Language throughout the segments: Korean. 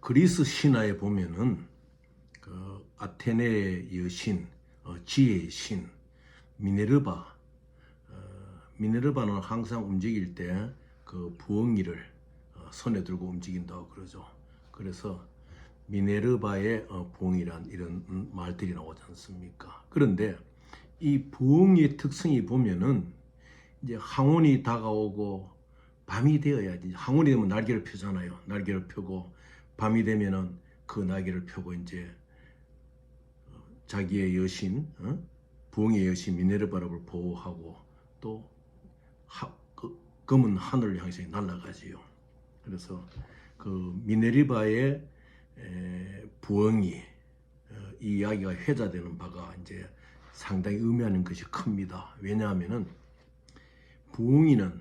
그리스 신화에 보면은 그 아테네의 여신, 지혜의 신 미네르바, 미네르바는 항상 움직일 때 그 부엉이를 손에 들고 움직인다고 그러죠. 그래서 미네르바의 부엉이란 이런 말들이 나오지 않습니까? 그런데 이 부엉이의 특성이 보면은 이제 항온이 다가오고 밤이 되어야지. 항온이 되면 날개를 펴잖아요. 날개를 펴고 밤이 되면은 그 날개를 펴고 이제 자기의 여신, 부엉이의 여신 미네르바를 보호하고 또 검은 하늘을 향해서 날아가지요. 그래서 그 미네르바의 부엉이 이 이야기가 회자되는 바가 이제 상당히 의미하는 것이 큽니다. 왜냐하면은 부엉이는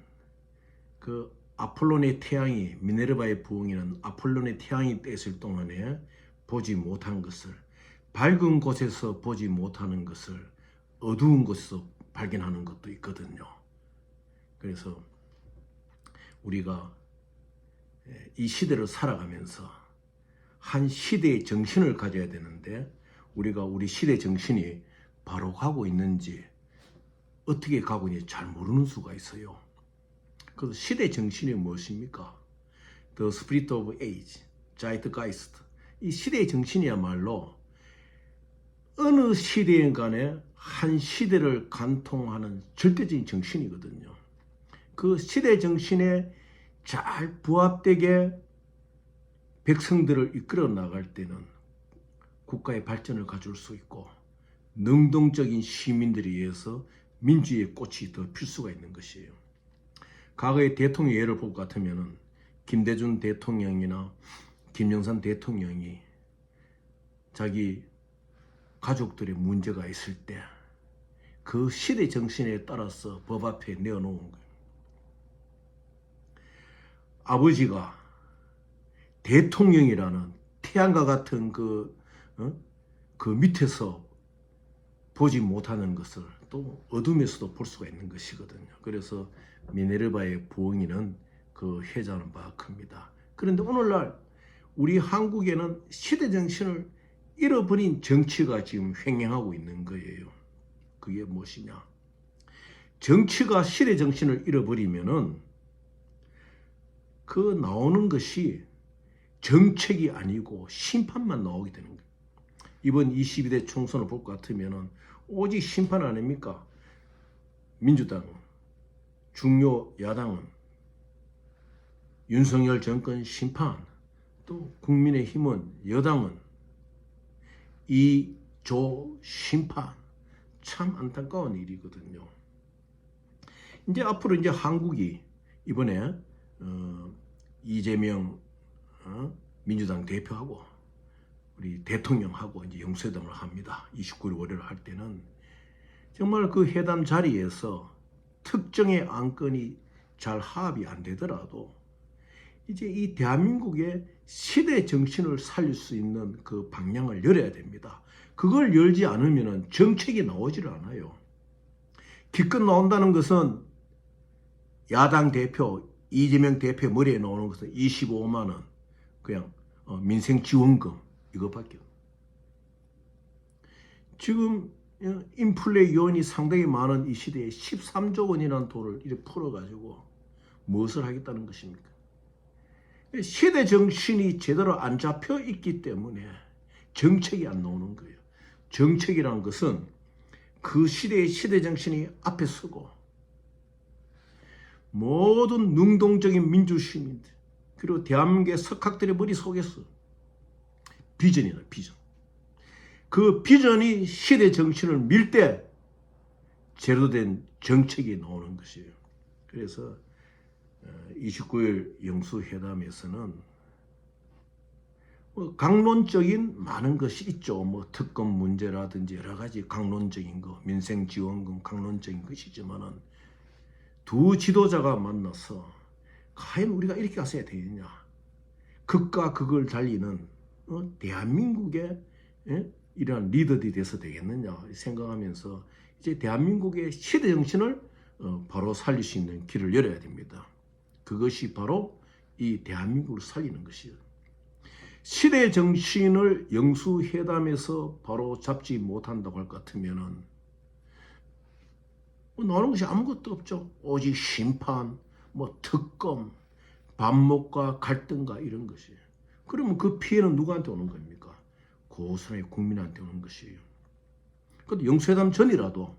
그 아폴론의 태양이 미네르바의 부엉이는 아폴론의 태양이 떴을 동안에 보지 못한 것을 밝은 곳에서 보지 못하는 것을 어두운 곳에서 발견하는 것도 있거든요. 그래서 우리가 이 시대를 살아가면서 한 시대의 정신을 가져야 되는데 우리가 우리 시대 정신이 바로 가고 있는지 어떻게 가고 있는지 잘 모르는 수가 있어요. 그래서 시대 정신이 무엇입니까? The Spirit of Age, Zeitgeist. 이 시대의 정신이야말로 어느 시대인 간에 한 시대를 관통하는 절대적인 정신이거든요. 그 시대 정신에 잘 부합되게 백성들을 이끌어 나갈 때는 국가의 발전을 가져올 수 있고 능동적인 시민들에 의해서 민주의 꽃이 더 필 수가 있는 것이에요. 과거의 대통령 예를 볼 것 같으면 김대중 대통령이나 김영삼 대통령이 자기 가족들의 문제가 있을 때 그 시대 정신에 따라서 법 앞에 내어놓은 거예요. 아버지가 대통령이라는 태양과 같은 그 밑에서 보지 못하는 것을 또 어둠에서도 볼 수가 있는 것이거든요. 그래서 미네르바의 부엉이는 그 회자하는 바가 큽니다. 그런데 오늘날 우리 한국에는 시대 정신을 잃어버린 정치가 지금 횡행하고 있는 거예요. 그게 무엇이냐? 정치가 시대 정신을 잃어버리면은 그 나오는 것이 정책이 아니고 심판만 나오게 되는 거예요. 이번 22대 총선을 볼 것 같으면은 오직 심판 아닙니까? 민주당, 중요 야당은 윤석열 정권 심판, 또 국민의힘은 여당은 이조 심판. 참 안타까운 일이거든요. 이제 앞으로 이제 한국이 이번에 이재명 민주당 대표하고 우리 대통령하고 이제 영수회담을 합니다. 29일 월요일 할 때는 정말 그 회담 자리에서 특정의 안건이 잘 합의 안 되더라도 이제 이 대한민국의 시대 정신을 살릴 수 있는 그 방향을 열어야 됩니다. 그걸 열지 않으면 정책이 나오질 않아요. 기껏 나온다는 것은 야당 대표 이재명 대표 머리에 나오는 것은 25만 원 그냥 민생지원금 이것밖에 없어요. 지금 인플레 요인이 상당히 많은 이 시대에 13조 원이라는 돈을 이렇게 풀어가지고 무엇을 하겠다는 것입니까? 시대 정신이 제대로 안 잡혀 있기 때문에 정책이 안 나오는 거예요. 정책이라는 것은 그 시대의 시대 정신이 앞에 서고 모든 능동적인 민주시민들 그리고 대한민국의 석학들의 머릿속에서 비전이다. 비전. 그 비전이 시대 정신을 밀 때 제대로 된 정책이 나오는 것이에요. 그래서 29일 영수회담에서는 강론적인 많은 것이 있죠. 뭐 특검 문제라든지 여러 가지 강론적인 거, 민생지원금 강론적인 것이지만은 두 지도자가 만나서 과연 우리가 이렇게 가서야 되느냐? 극과 극을 달리는 대한민국의 이러한 리더들이 돼서 되겠느냐 생각하면서 이제 대한민국의 시대 정신을 바로 살릴 수 있는 길을 열어야 됩니다. 그것이 바로 이 대한민국을 살리는 것이에요. 시대 정신을 영수회담에서 바로 잡지 못한다고 할 것 같으면은 나오는 것이 아무것도 없죠. 오직 심판, 특검, 반목과 갈등과 이런 것이에요. 그러면 그 피해는 누구한테 오는 겁니까? 고스란히 국민한테 오는 것이에요. 근데 영수회담 전이라도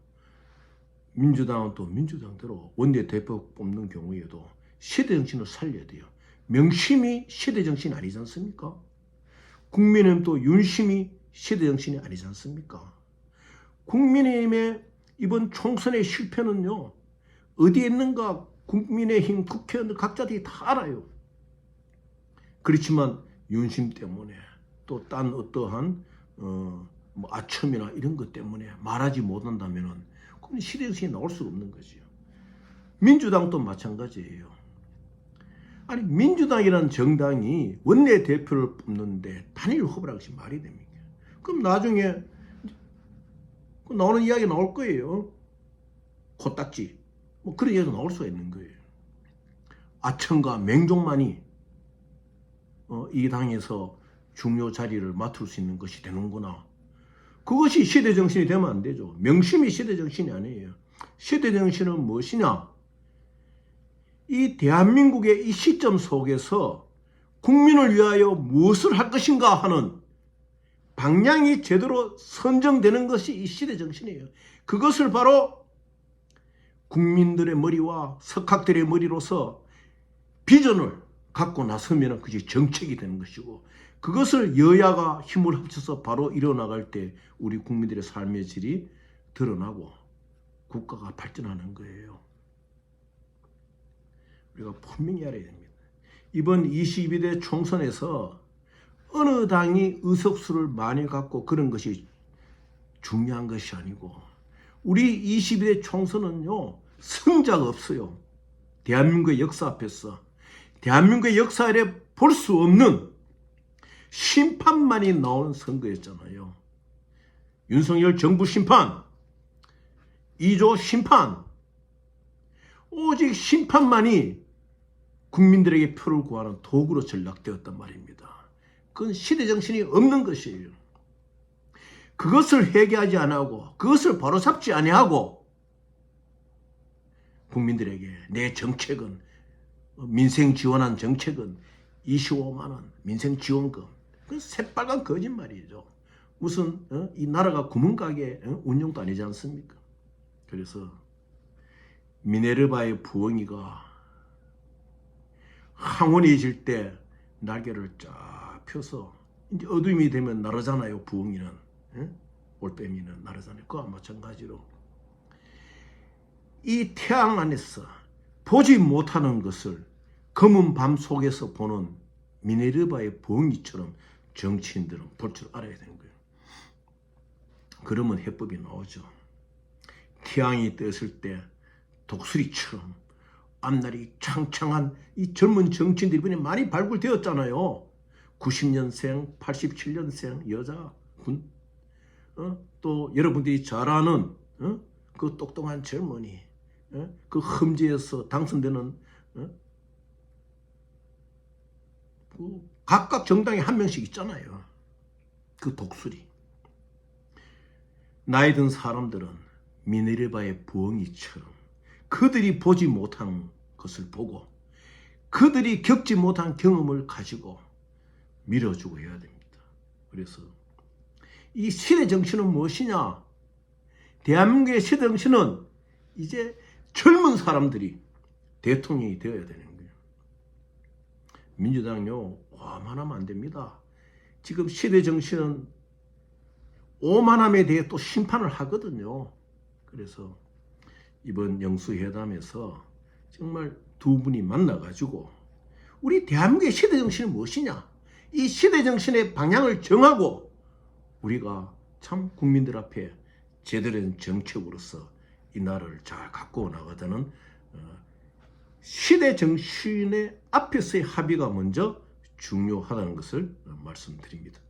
민주당은 또 민주당대로 원내대표 뽑는 경우에도 시대정신을 살려야 돼요. 명심이 시대정신이 아니지 않습니까? 국민의힘 또 윤심이 시대정신이 아니지 않습니까? 국민의힘의 이번 총선의 실패는요, 어디에 있는가 국민의힘 국회의원들 각자들이 다 알아요. 그렇지만 윤심 때문에 또 딴 어떠한 아첨이나 이런 것 때문에 말하지 못한다면은 그건 시대정신이 나올 수가 없는 거지요. 민주당도 마찬가지예요. 아니 민주당이라는 정당이 원내대표를 뽑는데 단일 후보라는 것이 말이 됩니까? 그럼 나중에 나오는 이야기 나올 거예요. 코딱지 그런 이야기도 나올 수가 있는 거예요. 아첨과 맹종만이 이 당에서 중요 자리를 맡을 수 있는 것이 되는구나. 그것이 시대정신이 되면 안 되죠. 명심이 시대정신이 아니에요. 시대정신은 무엇이냐? 이 대한민국의 이 시점 속에서 국민을 위하여 무엇을 할 것인가 하는 방향이 제대로 선정되는 것이 이 시대정신이에요. 그것을 바로 국민들의 머리와 석학들의 머리로서 비전을 갖고 나서면 그것이 정책이 되는 것이고, 그것을 여야가 힘을 합쳐서 바로 이뤄나갈 때 우리 국민들의 삶의 질이 드러나고 국가가 발전하는 거예요. 우리가 분명히 알아야 됩니다. 이번 22대 총선에서 어느 당이 의석수를 많이 갖고 그런 것이 중요한 것이 아니고, 우리 22대 총선은요, 승자가 없어요. 대한민국의 역사 앞에서 대한민국의 역사에 볼 수 없는 심판만이 나오는 선거였잖아요. 윤석열 정부 심판, 2조 심판, 오직 심판만이 국민들에게 표를 구하는 도구로 전락되었단 말입니다. 그건 시대정신이 없는 것이에요. 그것을 회개하지 않고 그것을 바로잡지 아니하고 국민들에게 내 정책은 민생 지원한 정책은 25만 원 민생지원금, 그건 새빨간 거짓말이죠. 무슨 이 나라가 구멍가게 운영도 아니지 않습니까? 그래서 미네르바의 부엉이가 항원해질 때 날개를 쫙 펴서 이제 어둠이 되면 나르잖아요. 부엉이는 올빼미는 나르잖아요. 그와 마찬가지로 이 태양 안에서 보지 못하는 것을 검은 밤 속에서 보는 미네르바의 부엉이처럼 정치인들은 볼 줄 알아야 되는 거예요. 그러면 해법이 나오죠. 태양이 떴을 때 독수리처럼 앞날이 창창한 이 젊은 정치인들이 이번에 많이 발굴되었잖아요. 90년생, 87년생 여자군, 또 여러분들이 잘 아는 그 똑똑한 젊은이, 그 험지에서 당선되는 각각 정당에 한 명씩 있잖아요. 그 독수리. 나이 든 사람들은 미네르바의 부엉이처럼 그들이 보지 못한 것을 보고 그들이 겪지 못한 경험을 가지고 밀어주고 해야 됩니다. 그래서 이 시대 정신은 무엇이냐? 대한민국의 시대 정신은 이제 젊은 사람들이 대통령이 되어야 되는 거예요. 민주당요, 오만하면 안 됩니다. 지금 시대 정신은 오만함에 대해 또 심판을 하거든요. 그래서 이번 영수회담에서 정말 두 분이 만나가지고 우리 대한민국의 시대 정신은 무엇이냐? 이 시대 정신의 방향을 정하고 우리가 참 국민들 앞에 제대로 된 정책으로서 이 나라를 잘 갖고 나가자는 시대 정신의 앞에서의 합의가 먼저 중요하다는 것을 말씀드립니다.